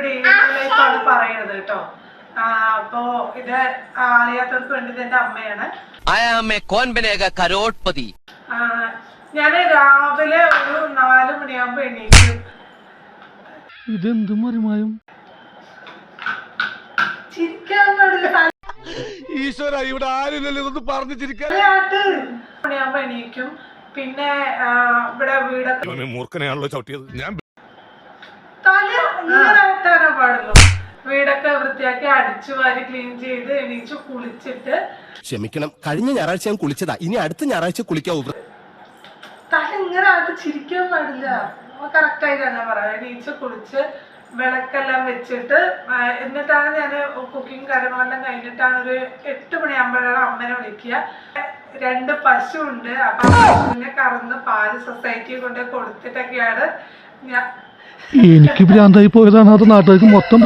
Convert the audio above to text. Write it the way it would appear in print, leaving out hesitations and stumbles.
ലൈഫാണ് പറയണത് കേട്ടോ. അപ്പോ ഇത് അറിയാത്തവർക്ക് വേണ്ടി എന്റെ അമ്മയാണ്. ഞാന് രാവിലെ ഒരു 4 മണിയാകുമ്പോ എണീക്കും. ഇതെന്തും മറിമായും ചിരിക്കാൻ പാടില്ല. ഈശ്വര, ഇവിടെ ആരില്ലല്ലോ ഇതൊന്ന് പറഞ്ഞു ചിരിക്കാൻ. 4 മണിയാകുമ്പോ എണീക്കും. പിന്നെ ഇവിടെ വീടൊക്കെ മൂർഖനെയാണല്ലോ ചവിട്ടിയത്. ഞാൻ തല ഇങ്ങനെ ആട്ടാനോ പാടുള്ളൂ. വീടൊക്കെ വൃത്തിയാക്കി അടിച്ചു വാരി ക്ലീൻ ചെയ്ത് എണീച്ചു കുളിച്ചിട്ട്. ക്ഷമിക്കണം, കഴിഞ്ഞ ഞായറാഴ്ച ഞാൻ കുളിച്ചതാ, ഇനി അടുത്ത ഞായറാഴ്ച കുളിക്കാവൂ. തല ഇങ്ങനെ ആയിട്ട് ചിരിക്കാൻ പാടില്ല. കറക്റ്റ് ആയിട്ട് തന്നെ പറയാം. എണീച്ച് കുളിച്ച് വിളക്കെല്ലാം വെച്ചിട്ട് എന്നിട്ടാണ് ഞാൻ കുക്കിങ് കാര്യങ്ങളെല്ലാം കഴിഞ്ഞിട്ടാണ് ഒരു 8 മണിയാകുമ്പോഴാണ് അമ്മനെ വിളിക്കുക. 2 പശു ഉണ്ട്. അപ്പൊ പശുവിനെ കറന്ന് പാല് സൊസൈറ്റി കൊണ്ട് കൊടുത്തിട്ടൊക്കെയാണ് ഞാൻ. എനിക്ക് ഭ്രാന്തായി പോയതാണ്, അത് നാട്ടുകാർക്ക് മൊത്തം